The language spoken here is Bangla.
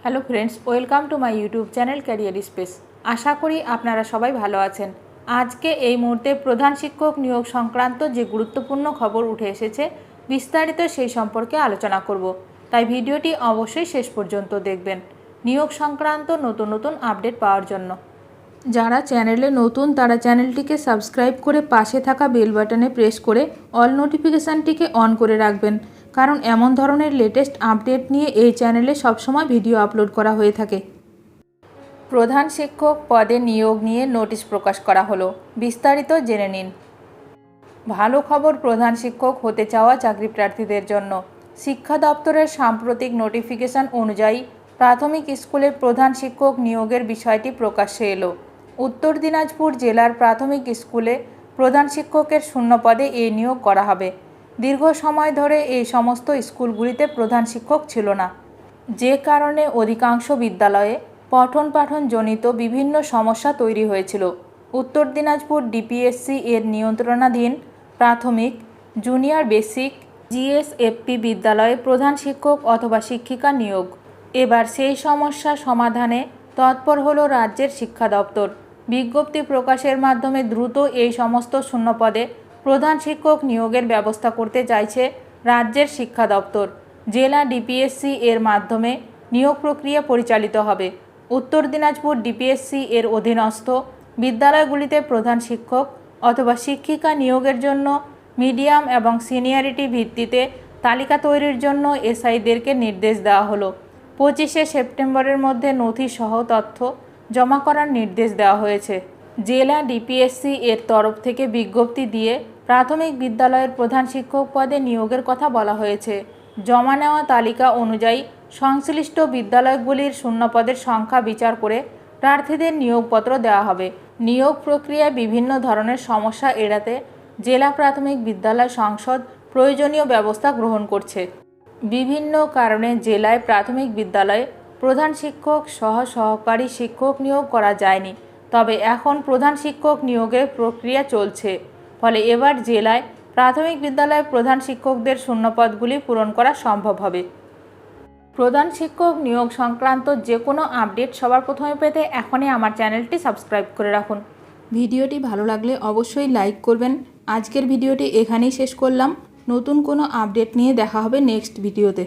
Hello friends, welcome to my YouTube channel career space. আশা করি আপনারা সবাই ভালো আছেন। আজকে এই মুহূর্তে প্রধান শিক্ষক নিয়োগ সংক্রান্ত যে গুরুত্বপূর্ণ খবর উঠে এসেছে, বিস্তারিত সেই সম্পর্কে আলোচনা করব। তাই ভিডিওটি অবশ্যই শেষ পর্যন্ত দেখবেন নিয়োগ সংক্রান্ত নতুন নতুন আপডেট পাওয়ার জন্য। যারা চ্যানেলে নতুন তারা চ্যানেলটিকে সাবস্ক্রাইব করে পাশে থাকা বেল বাটনে প্রেস করে অল নোটিফিকেশানটিকে অন করে রাখবেন, কারণ এমন ধরনের লেটেস্ট আপডেট নিয়ে এই চ্যানেলে সবসময় ভিডিও আপলোড করা হয়ে থাকে। প্রধান শিক্ষক পদে নিয়োগ নিয়ে নোটিশ প্রকাশ করা হলো, বিস্তারিত জেনে নিন। ভালো খবর প্রধান শিক্ষক হতে চাওয়া চাকরি প্রার্থীদের জন্য। শিক্ষা দপ্তরের সাম্প্রতিক নোটিফিকেশন অনুযায়ী প্রাথমিক স্কুলের প্রধান শিক্ষক নিয়োগের বিষয়টি প্রকাশ্যে এলো। উত্তর দিনাজপুর জেলার প্রাথমিক স্কুলে প্রধান শিক্ষকের শূন্য পদে এই নিয়োগ করা হবে। দীর্ঘ সময় ধরে এই সমস্ত স্কুলগুলিতে প্রধান শিক্ষক ছিল না, যে কারণে অধিকাংশ বিদ্যালয়ে পঠন পাঠনজনিত বিভিন্ন সমস্যা তৈরি হয়েছিল। উত্তর দিনাজপুর ডিপিএসসি এর নিয়ন্ত্রণাধীন প্রাথমিক, জুনিয়র বেসিক, জিএসএফপি বিদ্যালয়ে প্রধান শিক্ষক অথবা শিক্ষিকা নিয়োগ। এবার সেই সমস্যা সমাধানে তৎপর হলো রাজ্যের শিক্ষা দপ্তর। বিজ্ঞপ্তি প্রকাশের মাধ্যমে দ্রুত এই সমস্ত শূন্যপদে প্রধান শিক্ষক নিয়োগের ব্যবস্থা করতে চাইছে রাজ্যের শিক্ষা দপ্তর। জেলা ডিপিএসসি এর মাধ্যমে নিয়োগ প্রক্রিয়া পরিচালিত হবে। উত্তর দিনাজপুর ডিপিএসসি এর অধীনস্থ বিদ্যালয়গুলিতে প্রধান শিক্ষক অথবা শিক্ষিকা নিয়োগের জন্য মিডিয়াম এবং সিনিয়রিটি ভিত্তিতে তালিকা তৈরির জন্য এসআইদেরকে নির্দেশ দেওয়া হলো। 25শে সেপ্টেম্বরের মধ্যে নথিসহ তথ্য জমা করার নির্দেশ দেওয়া হয়েছে। জেলা ডিপিএসসি এর তরফ থেকে বিজ্ঞপ্তি দিয়ে প্রাথমিক বিদ্যালয়ের প্রধান শিক্ষক পদে নিয়োগের কথা বলা হয়েছে। জমা নেওয়া তালিকা অনুযায়ী সংশ্লিষ্ট বিদ্যালয়গুলির শূন্যপদের সংখ্যা বিচার করে প্রার্থীদের নিয়োগপত্র দেওয়া হবে। নিয়োগ প্রক্রিয়ায় বিভিন্ন ধরনের সমস্যা এড়াতে জেলা প্রাথমিক বিদ্যালয় সংসদ প্রয়োজনীয় ব্যবস্থা গ্রহণ করছে। বিভিন্ন কারণে জেলায় প্রাথমিক বিদ্যালয়ে প্রধান শিক্ষক সহ সহকারী শিক্ষক নিয়োগ করা যায়নি, তবে এখন প্রধান শিক্ষক নিয়োগের প্রক্রিয়া চলছে। ফলে এবার জেলায় প্রাথমিক বিদ্যালয়ে প্রধান শিক্ষকদের শূন্যপদগুলি পূরণ করা সম্ভব হবে। প্রধান শিক্ষক নিয়োগ সংক্রান্ত যে কোনো আপডেট সবার প্রথমে পেতে এখনই আমার চ্যানেলটি সাবস্ক্রাইব করে রাখুন। ভিডিওটি ভালো লাগলে অবশ্যই লাইক করবেন। আজকের ভিডিওটি এখানেই শেষ করলাম। নতুন কোনো আপডেট নিয়ে দেখা হবে নেক্সট ভিডিওতে।